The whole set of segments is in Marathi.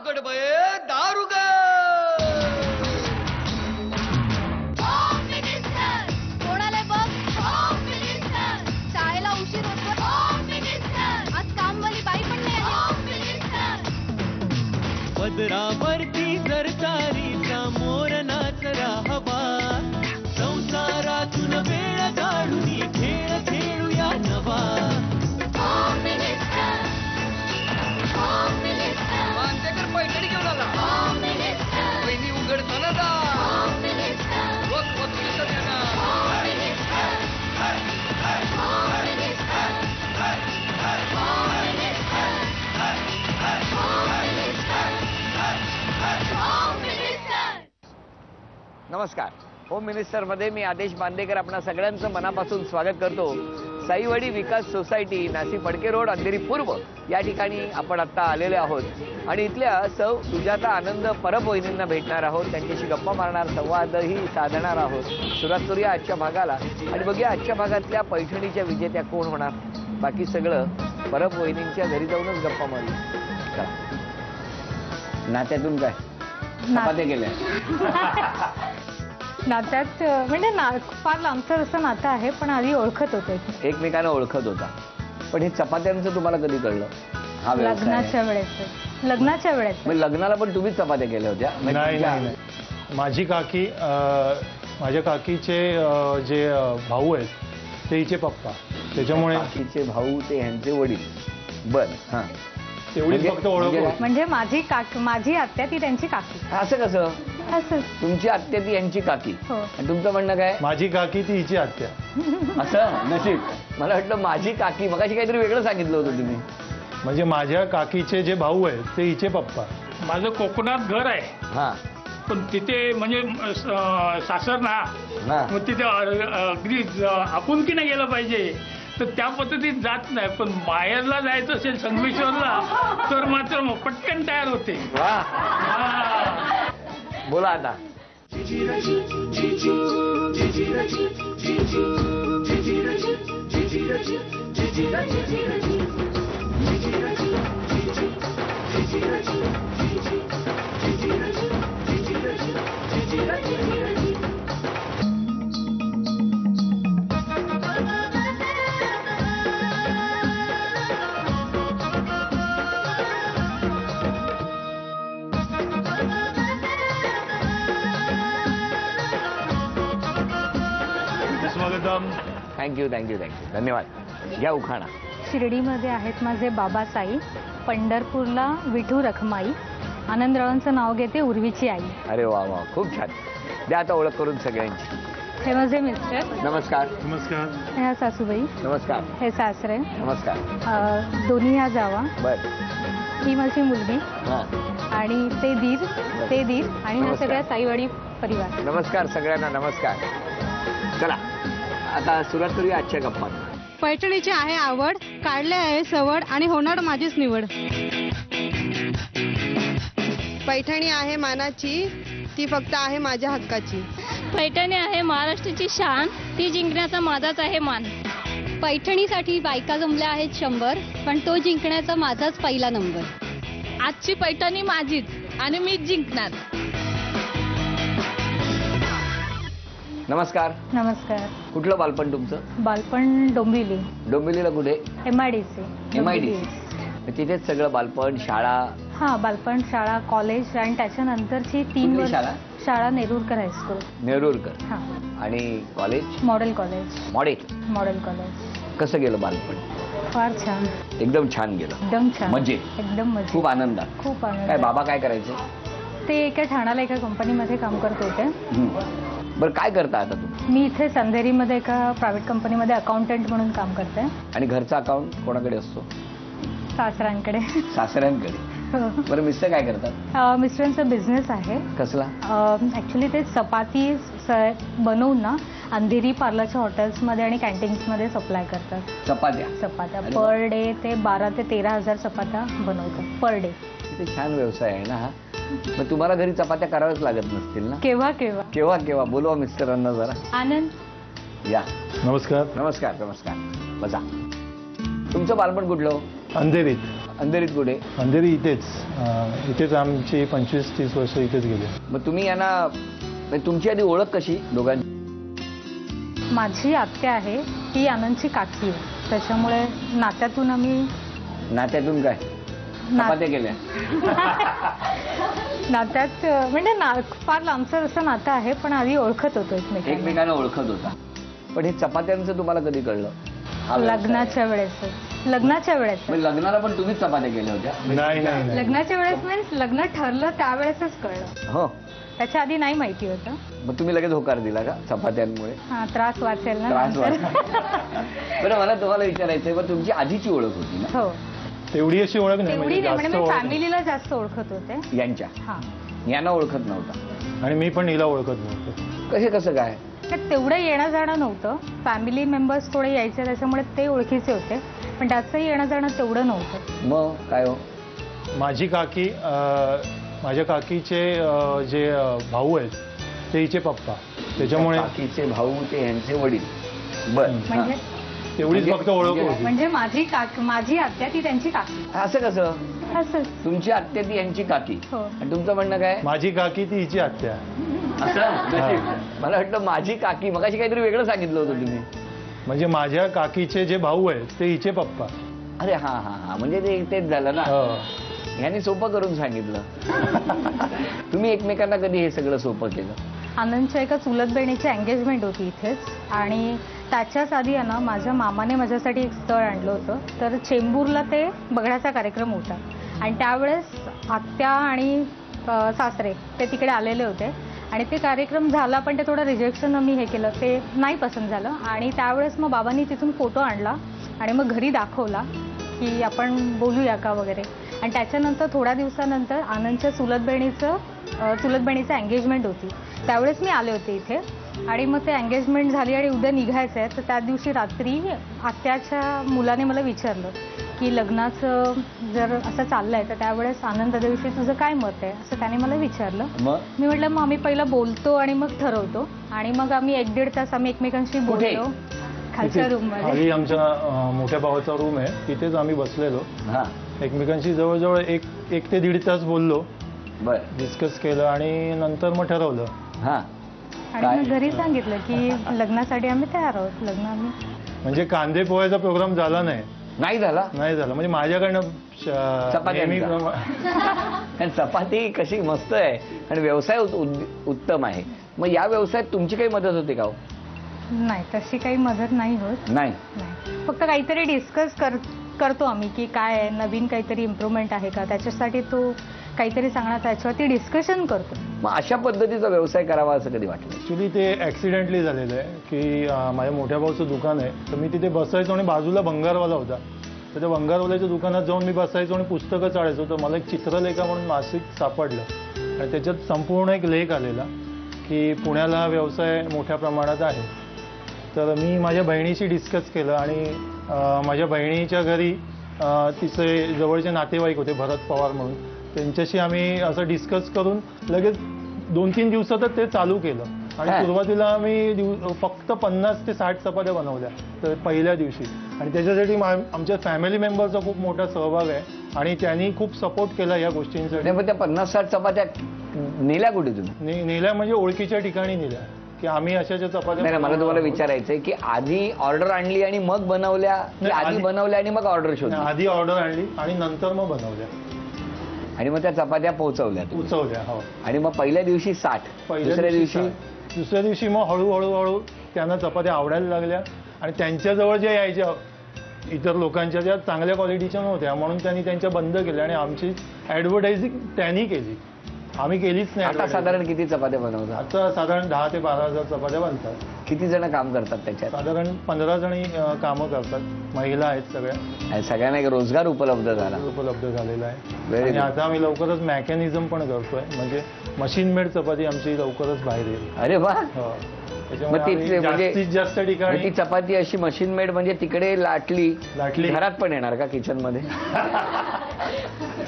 उघड बये दार उघड. कोणाला बघ शाळेला उशीर होतो. आज कामवाली बाई पण नाही आली. पदरावरती सरकारीचा मोर नाच राहावा, संसारातून वेळ काढून खेळ खेळूया नवा. मांजेकर पैठणी घेऊन आला. बहिणी उघडताना जा. रोज वस्तूचं देणार. नमस्कार. होम मिनिस्टर मध्ये मी आदेश बांदेकर आपणा सगळ्यांचं मनापासून स्वागत करतो. साईवाडी विकास सोसायटी, नाशिक फडके रोड, अंधेरी पूर्व या ठिकाणी आपण आता आलेले आहोत आणि इथल्या सौ सुजाता आनंद परब वहिनींना भेटणार आहोत. त्यांच्याशी गप्पा मारणार, संवादही साधणार आहोत. सुरुवात करूया आजच्या भागाला आणि बघूया आजच्या भागातल्या पैठणीच्या विजेत्या कोण होणार. बाकी सगळं परब वहिनींच्या घरी जाऊनच गप्पा मारूया. नात्यातून काय चपात्या केल्या? नात्यात म्हणजे फार लांबचं असं नातं आहे, पण आधी ओळखत होते, एकमेकांना ओळखत होता. पण हे चपात्यांचं तुम्हाला कधी कळलं? हा लग्नाच्या वेळेस. लग्नाच्या वेळेस लग्नाला पण तुम्हीच चपात्या केल्या होत्या? नाही. माझी काकी, माझ्या काकीचे जे भाऊ आहेत ते हिचे पप्पा, त्याच्यामुळे काकीचे भाऊ ते ह्यांचे वडील. बर, हा, तेवढीच फक्त ओळख. म्हणजे माझी आत्या ती त्यांची काकी. असं कसं? असं तुमची आत्या ती यांची काकी आणि तुमचं म्हणणं काय? माझी काकी ती हिची आत्या. असं नशीब. मला वाटलं माझी काकी, मगाशी काहीतरी वेगळं सांगितलं होतं तुम्ही. म्हणजे माझ्या काकीचे जे भाऊ आहेत ते हिचे पप्पा. माझं कोकणात घर आहे. हा, पण तिथे म्हणजे सासर ना, मग तिथे अगदी आपण की नाही गेलं पाहिजे, तर त्या पद्धतीत जात नाही. पण माहेरला जायचं असेल संगमेश्वरला तर मात्र मग पटकन तयार होते. बोला आता. थँक्यू थँक्यू थँक्यू, धन्यवाद. घ्या उखाणा. शिर्डीमध्ये आहेत माझे बाबा साई, पंढरपूरला विठू रखमाई, आनंदरावांचं नाव घेते उर्वीची आई. अरे वा वा, खूप छान. द्या आता ओळख करून सगळ्यांची. हे माझे मिस्टर. नमस्कार. नमस्कार. ह्या सासूबाई. नमस्कार. हे सासरे. नमस्कार. दोन्ही ह्या जावा. बर. ही माझी मुलगी हा, आणि ते दीर आणि हा सगळ्या साईवाडी परिवार. नमस्कार सगळ्यांना. नमस्कार. चला आता सुरुवात करूया आजच्या गप्पा. पैठणीची आहे आवड, काढले आहे सवड आणि होणार माझीच निवड. पैठणी आहे मानाची, ती फक्त आहे माझ्या हक्काची. पैठणी आहे महाराष्ट्राची शान, ती जिंकण्याचा माझाच आहे मान. पैठणीसाठी बायका जमल्या आहेत 100, पण तो जिंकण्याचा माझाच पहिला नंबर. आजची पैठणी माझीच आणि मीच जिंकणार. नमस्कार. कुठलं बालपण तुमचं? बालपण डोंबिवली. डोंबिवलीला कुठे? MIDC. तिथेच सगळं बालपण, शाळा? हा, बालपण, शाळा, कॉलेज आणि त्याच्यानंतरची 3 वर्ष शाळा नेरूरकर हायस्कूल. नेरूरकर. हा. आणि college? Model college. Model college. कसं गेलं बालपण? फार छान. एकदम छान गेलं. एकदम छान. मजेत. एकदम मजेत. खूप आनंदात. खूप आनंद. काय बाबा काय करायचे? ते एका ठाण्याला एका कंपनीमध्ये काम करत होते. बरं, काय करता आता तुम्ही? मी इथे अंधेरीमध्ये एका प्रायव्हेट कंपनीमध्ये अकाउंटंट म्हणून काम करते. आणि घरचा अकाउंट कोणाकडे असतो? सासऱ्यांकडे. बरं, मिस्टर काय करतात? मिस्टरांचा बिझनेस आहे. कसला? ऍक्च्युली ते चपाती बनवून ना अंधेरी पार्लरच्या हॉटेल्समध्ये आणि कॅन्टीन्समध्ये सप्लाय करतात. चपात्या पर डे ते 12 ते 13,000 चपात्या बनवतात पर डे. छान व्यवसाय आहे ना हा. मग तुम्हाला घरी चपात्या कराव्याच लागत नसतील ना? केव्हा बोलवा मिस्टरांना जरा. आनंद या. नमस्कार. बसा. तुमचं बालपण कुठलं? अंधेरीत. अंधेरीत कुठे? अंधेरी इथेच आमची 25-30 वर्ष इथेच गेले. मग तुम्ही यांना म्हणजे तुमची आधी ओळख कशी दोघांची? माझी आत्या आहे, ती आनंदची काकी आहे, त्याच्यामुळे नात्यातून आम्ही नात्यातून काय चपात्या केल्या? नात्यात म्हणजे फार लांबचं असं नातं आहे, पण आधी ओळखत होतो एकमेकांना ओळखत होता. पण हे चपात्यांचं तुम्हाला कधी कळलं? लग्नाच्या वेळेस. लग्नाला पण तुम्हीच चपात्या केल्या होत्या? नाही. लग्नाच्या वेळेस मीन्स लग्न ठरलं त्यावेळेसच कळलं. हो, त्याच्या आधी नाही माहिती होतं. मग तुम्ही लगेच होकार दिला का चपात्यांमुळे? हा, त्रास वाचेल ना. बरं, मला तुम्हाला विचारायचंय, पण तुमची आधीची ओळख होती ना? हो. तेवढी अशी ओळख नाही, म्हणजे जास्त ओळख नाही. फॅमिलीला जास्त ओळखत होते यांच्या. हा. यांना ओळखत नव्हता आणि मी पण हिला ओळखत नव्हतो. कसं काय? तेवढं येणं जाणं नव्हतं. फॅमिली मेंबर्स थोडे यायचे, त्याच्यामुळे ते ओळखीचे होते, पण त्याचंही येणं जाणं तेवढं नव्हतं. मग काय हो? माझ्या काकीचे जे भाऊ आहेत ते हिचे पप्पा, त्याच्यामुळे काकीचे भाऊ ते यांचे वडील. बर, म्हणजे तेवढीच फक्त ओळख होती. म्हणजे माझी आत्या ती त्यांची काकी. असं कसं? असंच. तुमची आत्या ती यांची काकी. हो. आणि तुमचं म्हणणं काय? माझी काकी ती हिची आत्या. असं? मला वाटतं माझी काकी, मगाशी काहीतरी वेगळं सांगितलं होतं तुम्ही. म्हणजे माझ्या काकीचे जे भाऊ आहेत ते हिचे पप्पा. अरे हा, म्हणजे तेच झालं ना. ह्यांनी सोपं करून सांगितलं. तुम्ही एकमेकांना कधी हे सगळं सोपं केलं? आनंदच्या एका चुलत बहिणीची एंगेजमेंट होती इथेच, आणि त्याच्याच आधी आहे ना माझ्या मामाने माझ्यासाठी एक स्थळ आणलं होतं. तर चेंबूरला ते बघण्याचा कार्यक्रम होता, आणि त्यावेळेस आत्या आणि सासरे ते तिकडे आलेले होते, आणि ते कार्यक्रम झाला, पण ते थोडं रिजेक्शन मी हे केलं, ते नाही पसंत झालं. आणि त्यावेळेस मग बाबांनी तिथून फोटो आणला आणि मग घरी दाखवला की आपण बोलूया का वगैरे. आणि त्याच्यानंतर थोड्या दिवसानंतर आनंदच्या चुलत बहिणीचं एंगेजमेंट होती, त्यावेळेस मी आले होते इथे. आणि मग ते एंगेजमेंट झाली आणि उद्या निघायचं आहे, तर त्या दिवशी रात्री आत्याच्या मुलाने मला विचारलं की लग्नाचं जर असं चाललंय तर त्यावेळेस आनंदाविषयी तुझं काय मत आहे, असं त्याने मला विचारलं. मी म्हटलं मग आम्ही पहिलं बोलतो आणि मग ठरवतो. आणि मग आम्ही 1-1.5 तास आम्ही एकमेकांशी बोललो खालच्या रूम मध्ये. आमच्या मोठ्या भावाचा रूम आहे, तिथेच आम्ही बसलेलो, एकमेकांशी जवळजवळ 1 ते 1.5 तास बोललो, डिस्कस केलं आणि नंतर मग ठरवलं. आणि मग घरी सांगितलं की लग्नासाठी आम्ही तयार आहोत. लग्न आम्ही म्हणजे कांदे पोह्याचा प्रोग्राम झाला नाही झाला म्हणजे माझ्याकडनं चपाती कशी मस्त आहे आणि व्यवसाय उत्तम आहे. मग या व्यवसायात तुमची काही मदत होते का? नाही, तशी काही मदत नाही होत. नाही, फक्त काहीतरी डिस्कस करतो आम्ही की काय नवीन काहीतरी इम्प्रूव्हमेंट आहे का, त्याच्यासाठी तो काहीतरी सांगणार, त्याच्यावरती डिस्कशन करतो. मग अशा पद्धतीचा व्यवसाय करावा असं कधी वाटलं? ऍक्च्युली ते ऍक्सिडेंटली झालेलं आहे की माझ्या मोठ्या भाऊचं दुकान आहे, तर मी तिथे बसायचो आणि बाजूला भंगारवाला होता, तर त्या भंगारवाल्याच्या दुकानात जाऊन मी बसायचो आणि पुस्तकं चाळायचो. तर मला एक चित्रलेखा म्हणून मासिक सापडलं आणि त्याच्यात संपूर्ण एक लेख आलेला की पुण्याला हा व्यवसाय मोठ्या प्रमाणात आहे. तर मी माझ्या बहिणीशी डिस्कस केलं आणि माझ्या बहिणीच्या घरी तिचे जवळचे नातेवाईक होते, भरत पवार म्हणून, त्यांच्याशी आम्ही असं डिस्कस करून लगेच 2-3 दिवसातच ते चालू केलं. आणि सुरुवातीला आम्ही फक्त 50 ते 60 चपात्या बनवल्या तर पहिल्या दिवशी. आणि त्याच्यासाठी आमच्या फॅमिली मेंबरचा खूप मोठा सहभाग आहे आणि त्यांनी खूप सपोर्ट केला या गोष्टींसाठी. त्या 50-60 चपात्या नेल्या कुठे तुम्ही? नेल्या म्हणजे ओळखीच्या ठिकाणी नेल्या की आम्ही अशाच्या चपात्या. मला तुम्हाला विचारायचंय की आधी ऑर्डर आणली आणि मग बनवल्या, आधी बनवल्या आणि मग ऑर्डर शोधली? आधी ऑर्डर आणली आणि नंतर मग बनवल्या आणि मग त्या चपात्या पोहोचवल्या. हो. आणि मग पहिल्या दिवशी 60, दुसऱ्या दिवशी मग हळूहळू त्यांना चपात्या आवडायला लागल्या आणि त्यांच्याजवळ ज्या यायच्या इतर लोकांच्या त्या चांगल्या क्वालिटीच्या नव्हत्या, म्हणून त्यांनी त्यांच्या बंद केल्या आणि आमची ऍडव्हर्टायझिंग त्यांनी केली, आम्ही केलीच नाही. आता साधारण किती चपात्या बनवतात? आता साधारण 10 ते 12,000 चपात्या बनतात. किती जण काम करतात त्याच्यात? साधारण 15 जणी कामं करतात, महिला आहेत सगळ्या. सगळ्यांना एक रोजगार उपलब्ध झालेला आहे. आणि आता आम्ही लवकरच मेकॅनिझम पण करतोय, म्हणजे मशीन मेड चपाती आमची लवकरच बाहेर येईल. अरे वा. जास्तीत जास्त ठिकाणी ती चपाती अशी मशीन मेड म्हणजे तिकडे लाटली घरात पण येणार का किचन मध्ये?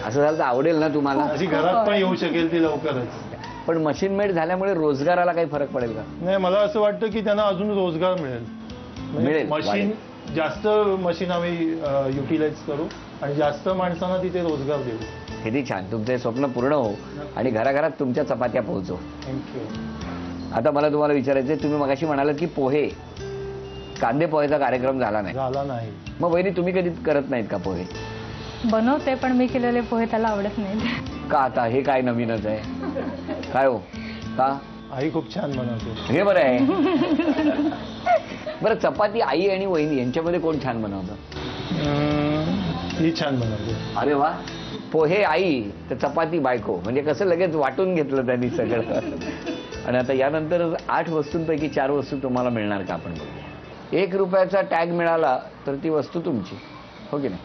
असं झालं तर आवडेल ना तुम्हाला? अशी घरात पण येऊ शकेल ती लवकरच. पण मशीन मेड झाल्यामुळे रोजगाराला काही फरक पडेल का? नाही, मला असं वाटतं की त्यांना अजून रोजगार मिळेल. मशीन जास्त मशीन आम्ही युटिलाइज करू आणि जास्त माणसांना तिथे रोजगार देऊ. किती छान. तुमचे स्वप्न पूर्ण हो आणि घराघरात तुमच्या चपात्या पोहोचो. थँक्यू. आता मला तुम्हाला विचारायचं आहे, तुम्ही मगाशी म्हणालात की पोहे, कांदे पोहेचा कार्यक्रम झाला नाही. झाला नाही. मग वहिनी तुम्ही कधी करत नाहीत का पोहे? बनवते, पण मी केलेले पोहे त्याला आवडत नाहीत. का आता हे काय नवीनच आहे काय हो? का? आई खूप छान बनवते. हे बरं आहे. बरं, चपाती आई आणि वहिनी यांच्यामध्ये कोण छान बनवतं? ही छान बनवते. अरे वा. पोहे आई तर चपाती बायको, म्हणजे कसं लगेच वाटून घेतलं त्यांनी सगळं. आणि आता यानंतर 8 वस्तूंपैकी 4 वस्तू तुम्हाला मिळणार का आपण बघूया. 1 रुपयाचा टॅग मिळाला तर ती वस्तू तुमची, हो की नाही?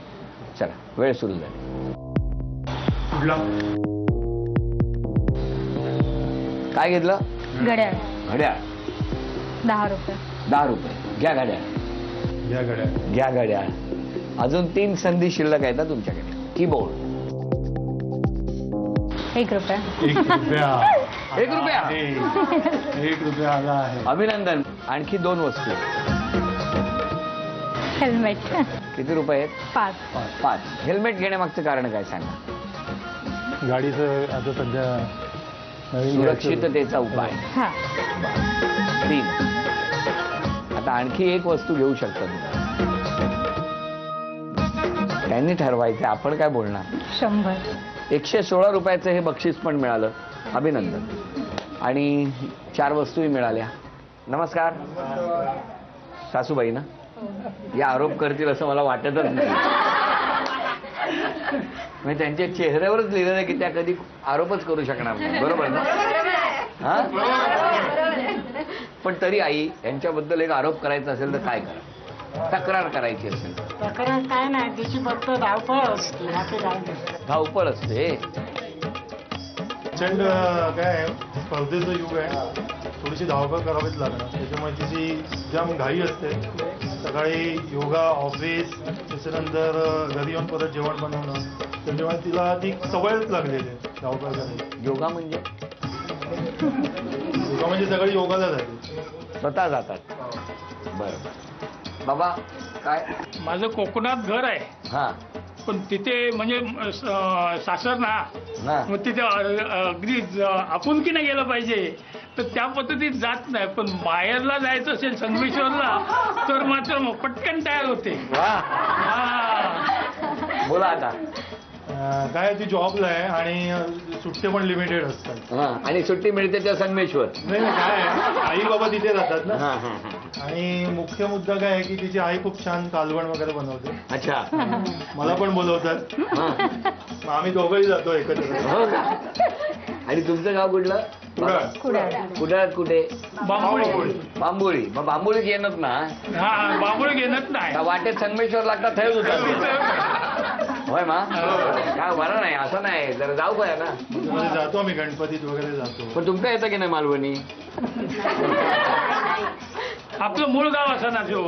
चला, वेळ सुरू झाली. काय घेतलं? घड्याळ. घड्याळ 10 रुपये. 10 रुपये. घ्या घड्याळ. घ्या घड्याळ. घ्या घड्याळ. अजून 3 संधी शिल्लक आहेत तुमच्याकडे. कीबोर्ड 1 रुपया. 1 रुपया. 1 रुपया. 1 रुपया आला आहे. अभिनंदन. आणखी 2 वस्तू. हेल्मेट. किती रुपये आहेत? 5. 5. हेल्मेट घेण्यामागचं कारण काय सांगा? गाडीचं आता सध्या नवीन सुरक्षिततेचा उपाय. हा. 3. आता आणखी 1 वस्तू घेऊ शकता तुम्ही. त्यांनी ठरवायचं, आपण काय बोलणार. 100. 116 रुपयाचं हे बक्षीस पण मिळालं. अभिनंदन. आणि 4 वस्तूही मिळाल्या. नमस्कार. सासूबाई ना? या आरोप करतील असं मला वाटतच नाही. म्हणजे त्यांच्या चेहऱ्यावरच लिहिलेलं आहे की त्या कधी आरोपच करू शकणार नाही. बरोबर ना? हा. पण तरी आई, यांच्याबद्दल एक आरोप करायचा असेल तर काय करा? तक्रार करायची असेल तर? तक्रार काय नाही, तिची फक्त धावपळ असते. धावपळ असते. प्रचंड काय स्पर्धेचं युग आहे, थोडीशी धावपळ करावीच लागणार. त्याच्यामुळे तिची जाम घाई असते. सकाळी योगा, ऑफिस, त्याच्यानंतर घरी येऊन परत जेवण बनवणं. त्याच्यामुळे तिला ती सवयच लागलेली आहे धावपळ करायची. योगा म्हणजे? योगा म्हणजे सगळी योगाला जाते. स्वतः जातात. बरं. बाबा काय? माझं कोकणात घर आहे. हा. पण तिथे म्हणजे सासर ना, मग तिथे अगदी आपुलकी नाही गेलं पाहिजे, तर त्या पद्धतीत जात नाही. पण माहेरला जायचं असेल संगमेश्वरला तर मात्र मग पटकन तयार होते. बोला आता. काय ती जॉबला आहे आणि सुट्टे पण लिमिटेड असतात. आणि सुट्टी मिळते त्या संगमेश्वर. नाही काय आई बाबा तिथे राहतात ना. आणि मुख्य मुद्दा काय आहे की तिची आई खूप छान कालवण वगैरे बनवते. अच्छा. मला पण बोलवतात. आम्ही दोघंही जातो एकत्र. आणि तुमचं गाव कुठलं? कुडाळात. कुठे? बांबोळी. बांबोळी. मग बांबोळी घेणत ना? हा, बांबोळी घेणत नाही. वाटेत संगमेश्वर लागतात, थेट उतरतात. होय मा? काय बरं नाही, असं नाही. जरा जाऊ काय ना? जातो आम्ही, गणपतीत वगैरे जातो. पण तुमचं येतं की नाही मालवणी? आपलं मूळ गाव असं ना जो,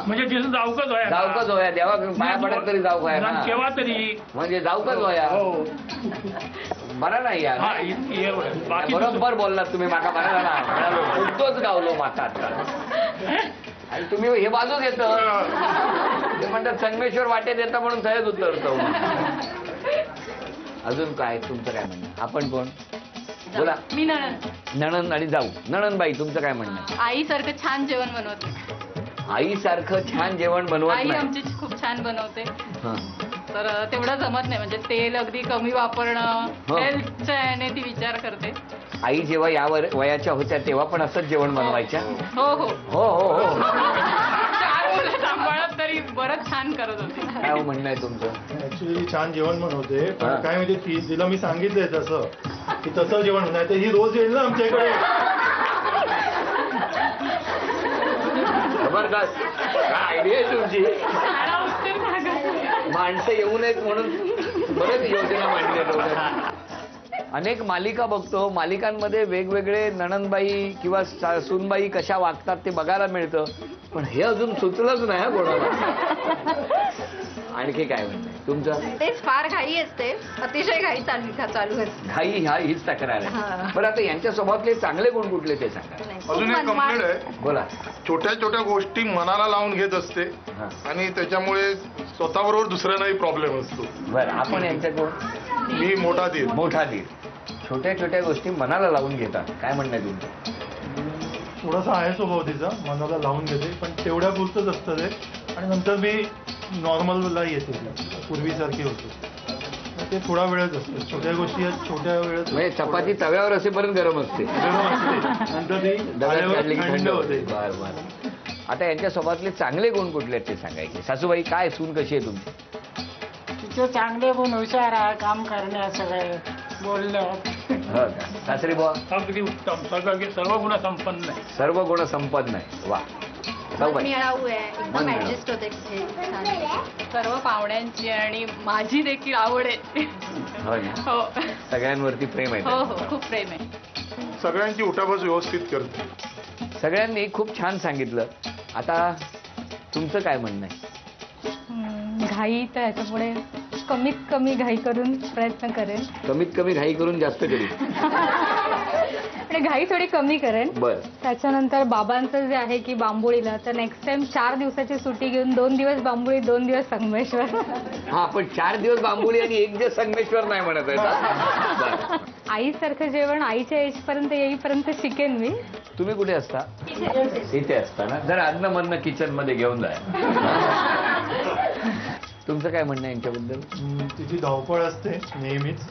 म्हणजे तिथं जाऊकच होया. जाऊकच होया. देवा पाया पडत तरी जाऊ काय ना? केव्हा तरी म्हणजे जाऊकच होया. बरं नाही यार. बरोबर बोललात तुम्ही. माका बरं झाला, उठतोच गावलो माका. आणि तुम्ही हे बाजू घेत म्हणतात संगमेश्वर वाटेत येतं म्हणून सहज उतरतो. अजून काय तुमचं काय म्हणणं? आपण कोण? बोला. मी नणंद. नणंद आणि जाऊ. नणंदबाई, तुमचं काय म्हणणं? आईसारखं छान जेवण बनवते. आईसारखं छान जेवण बनवत आई नाही? आमची खूप छान बनवते. तर तेवढं जमत नाही, म्हणजे तेल अगदी कमी वापरणं, हेल्थच्या याने ती विचार करते. आई जेव्हा या वयाच्या होत्या तेव्हा पण असंच जेवण बनवायच्या? हो हो हो हो हो. 4 मुलं सांभाळत तरी बरंच छान करत होती. काय म्हणणं आहे तुमचं? ऍक्च्युली छान जेवण बनवते, पण काय म्हणजे तिला मी सांगितलंय तसं की तसं जेवण नाही तर ही रोज येईल ना आमच्याकडे. जबरदस्त. काय आयडिया आहे तुमची. माणसं येऊ नयेत म्हणून बरेच योजना मांडल्या. अनेक मालिका बघतो, मालिकांमध्ये वेगवेगळे नणंदबाई किंवा सूनबाई कशा वागतात ते बघायला मिळतं, पण हे अजून सुचलंच नाही हा कोणाला. आणखी काय म्हणते तुमचं? तेच फार घाई असते, अतिशय घाई चालू असते. घाई हीच तक्रार आहे. पण आता यांच्या स्वभावातले चांगले गुण कुठले ते सांगा. अजून एक कंप्लेंट आहे. बोला. छोट्या छोट्या गोष्टी मनाला लावून घेत असते आणि त्याच्यामुळे स्वतःबरोबर दुसऱ्यांनाही प्रॉब्लेम असतो. बरं, आपण यांच्या कोण? मी मोठा दीर. मोठा दीर. छोट्या छोट्या गोष्टी मनाला लावून घेतात, काय म्हणणं आहे तुमचं? थोडासा आहे स्वभाव तिचा, मनाला लावून घेते, पण तेवढ्या पुरतच असतं ते. आणि नंतर मी नॉर्मलला येते, पूर्वीसारखी होते. ते थोडा वेळच असतं, छोट्या गोष्टी छोट्या वेळेत. म्हणजे चपाती तव्यावर असेपर्यंत गरम असते, नंतर ती थंड होते. बरं बरं. आता यांच्या स्वभावातले चांगले गुण कुठले आहेत ते सांगायचे. सासूबाई, काय सून कशी आहे तुमची? तिचे चांगले गुण, हुशार आहे, काम करण्यात, सगळे बोलणं. हो का? सासरी बुवा? अगदी उत्तम, सर्व गुण संपन्न आहे. सर्व गुण संपन्न आहे. वा. मिळावू आहे, एकदम ऍडजस्ट होते. सर्व पाहुण्यांची आणि माझी देखील आवड आहे. हो ना? हो सगळ्यांवरती प्रेम आहे. हो हो, खूप प्रेम आहे. सगळ्यांची उठाबस व्यवस्थित करते. सगळ्यांनी खूप छान सांगितलं. आता तुमचं काय म्हणणं आहे? घाई तर याच्यापुढे कमीत कमी घाई करून प्रयत्न करेन. कमीत कमी घाई करून जास्त करेल. आणि घाई थोडी कमी करेन. बर. त्याच्यानंतर बाबांचं जे आहे की बांबोळीला, तर नेक्स्ट टाइम 4 दिवसाची सुट्टी घेऊन 2 दिवस बांबोळी, 2 दिवस संगमेश्वर. हा, पण 4 दिवस बांबोळी आणि 1 दिवस संगमेश्वर नाही म्हणत आहे. आईसारखं जेवण आईच्या एज पर्यंत येईपर्यंत शिकेन मी. तुम्ही कुठे असता? इथे असता ना. जरा अन्न मन्न किचन मध्ये घेऊन जाय. तुमचं काय म्हणणं आहे यांच्याबद्दल? तिची धावपळ असते नेहमीच,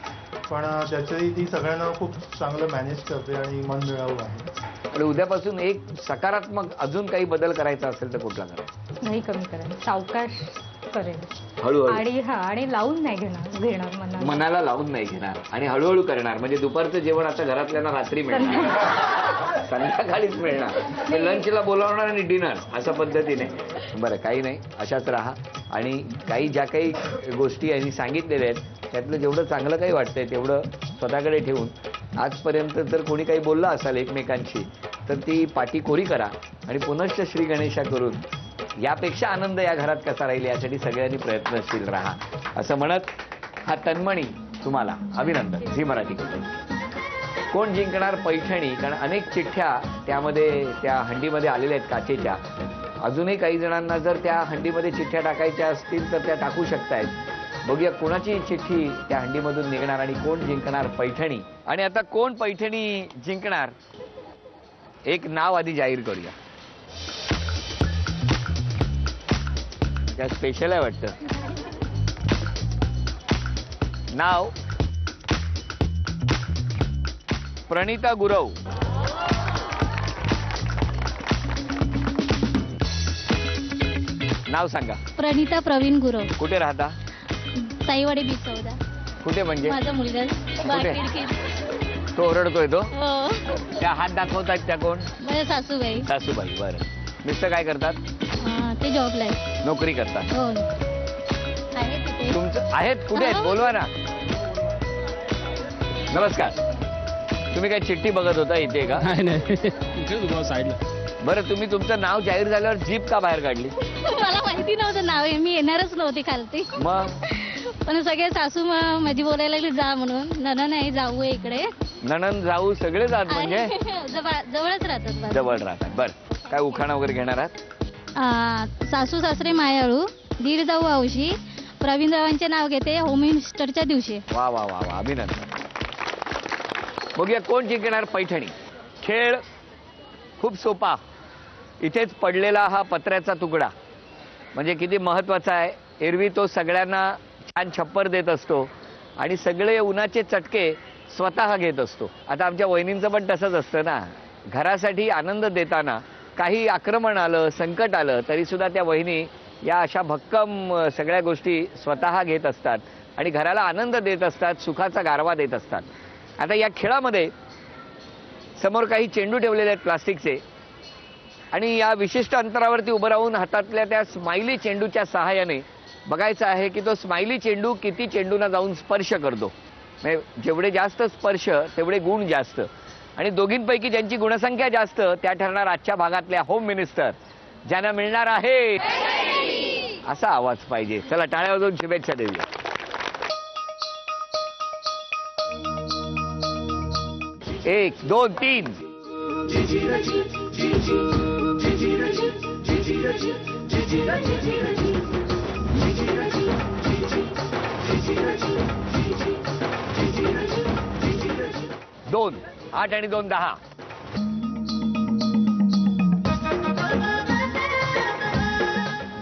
पण त्याच्याही ती सगळ्यांना खूप चांगलं मॅनेज करते आणि मन मिळावं आहे. आणि उद्यापासून एक सकारात्मक अजून काही बदल करायचा असेल तर कुठला करा? नाही कमी करेन, सावकाश करेन. हळूहळू. आणि लावून नाही घेणार मनाला लावून नाही घेणार आणि हळूहळू करणार. म्हणजे दुपारचं जेवण आता घरातल्यांना रात्री मिळणार, संध्याकाळीच मिळणार. लंचला बोलावणार आणि डिनर अशा पद्धतीने. बरं, काही नाही, अशाच राहा. आणि काही ज्या काही गोष्टी यांनी सांगितलेल्या आहेत त्यातलं जेवढं चांगलं काही वाटतंय तेवढं स्वतःकडे ठेवून आजपर्यंत जर कोणी काही बोललं असाल एकमेकांशी तर ती पाटी कोरी करा आणि पुनश्च श्री गणेशा करून यापेक्षा आनंद या घरात कसा राहील यासाठी सगळ्यांनी प्रयत्नशील राहा असं म्हणत हा तन्मणी तुम्हाला अभिनंदन. झी मराठीकडून. कोण जिंकणार पैठणी, कारण अनेक चिठ्ठ्या त्यामध्ये त्या हंडीमध्ये आलेल्या आहेत काचेच्या. अजूनही काही जणांना जर त्या हंडीमध्ये चिठ्ठ्या टाकायच्या असतील तर त्या टाकू शकतायत. बघूया कोणाची चिठ्ठी त्या हंडीमधून निघणार आणि कोण जिंकणार पैठणी. आणि आता कोण पैठणी जिंकणार एक नाव आधी जाहीर करूया. त्या स्पेशल आहे वाटतं. नाव प्रणिता गुरव. नाव सांगा. प्रणिता प्रवीण गुरव. कुठे राहता? साईवाडी बीच चौदा. कुठे म्हणजे? माझा मुलगा तो ओरडतोय तो. हो. त्या हात दाखवतात त्या कोण? माझ्या सासूबाई. सासूबाई. बरं. मिस्टर काय करतात? ते जॉबला आहे. नोकरी करतात. हो. तुमचं आहेत? कुठे आहेत? बोलवा ना. नमस्कार. तुम्ही काय चिठ्ठी बघत होता इथे का? साईडला. बरं, तुम्ही तुमचं नाव जाहीर झाल्यावर जीप का बाहेर काढली? मला माहिती नव्हतं नाव आहे, मी येणारच नव्हती खालती. मग पण सगळे सासू माझी बोलायला लागली जा म्हणून. नणन आहे, जाऊ आहे इकडे. नणन जाऊ सगळे जात म्हणजे जवळच राहतात. जवळ राहतात. बरं, काय उखाणा वगैरे घेणार आहात? सासू सासरे मायाळू, दीर जाऊ हौशी, प्रवीणरावांचे नाव घेते होम मिनिस्टरच्या दिवशी. वा वा वा वा, अभिनंदन. बघूया कोण जिंकणार पैठणी. खेळ खूप सोपा. इथेच पडलेला हा पत्र्याचा तुकडा म्हणजे किती महत्वाचा आहे. एरवी तो सगळ्यांना छान छप्पर देत असतो आणि सगळे उन्हाचे चटके स्वतः घेत असतो. आता आमच्या वहिनींचं पण तसंच असतं ना. घरासाठी आनंद देताना काही आक्रमण आलं, संकट आलं तरी सुद्धा त्या वहिनी या अशा भक्कम सगळ्या गोष्टी स्वतः घेत असतात आणि घराला आनंद देत असतात, सुखाचा गारवा देत असतात. आता या खेळामध्ये समोर काही चेंडू ठेवलेले आहेत प्लास्टिकचे आणि या विशिष्ट अंतरावरती उभं राहून हातातल्या त्या स्माइली चेंडूच्या सहाय्याने बघायचं आहे की तो स्माइली चेंडू किती चेंडूंना जाऊन स्पर्श करतो. म्हणजे जेवढे जास्त स्पर्श तेवढे गुण जास्त आणि दोघींपैकी ज्यांची गुणसंख्या जास्त त्या ठरणार आजच्या भागातल्या होम मिनिस्टर, ज्यांना मिळणार आहे असा आवाज पाहिजे. चला टाळ्या वाजवून शुभेच्छा देऊया. एक दोन तीन. दोन 8 आणि 2 10.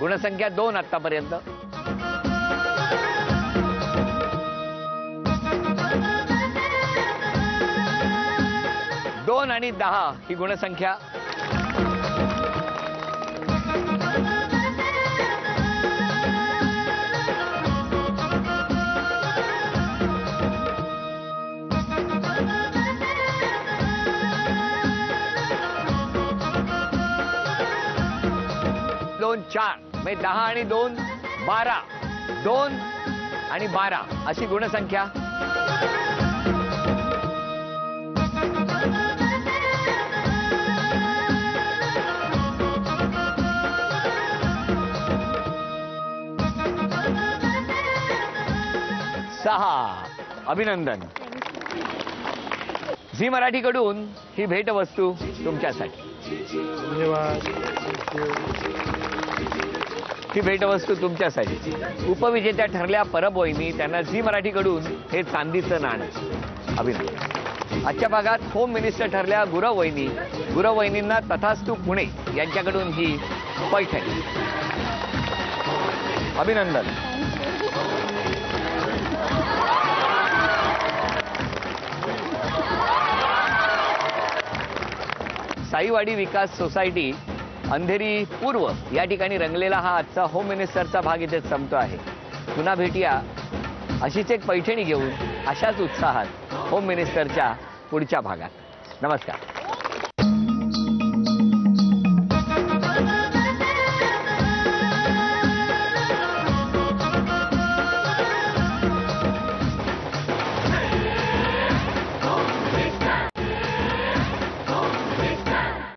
गुणसंख्या 2 आतापर्यंत. दोन आणि 10 ही गुणसंख्या. दोन 4 म्हणजे 10 आणि 2 12. 2 आणि 12 अशी गुणसंख्या. अभिनंदन. झी मराठीकडून ही भेटवस्तू तुमच्यासाठी. ही भेटवस्तू तुमच्यासाठी. उपविजेत्या ठरल्या परब वहिनी, त्यांना झी मराठीकडून हे चांदीचं नाणं. अभिनंदन. आजच्या भागात होम मिनिस्टर ठरल्या गुरव वहिनी. गुरव वहिनींना तथास्तू पुणे यांच्याकडून ही पैठणी. अभिनंदन. साईवाडी विकास सोसायटी अंधेरी पूर्व या ठिकाणी रंगलेला हा आजचा होम मिनिस्टरचा भाग इथेच संपतो आहे. पुन्हा भेटूया अशीच एक पैठणी घेऊन अशाच उत्साहात होम मिनिस्टरच्या पुढच्या भागात. नमस्कार.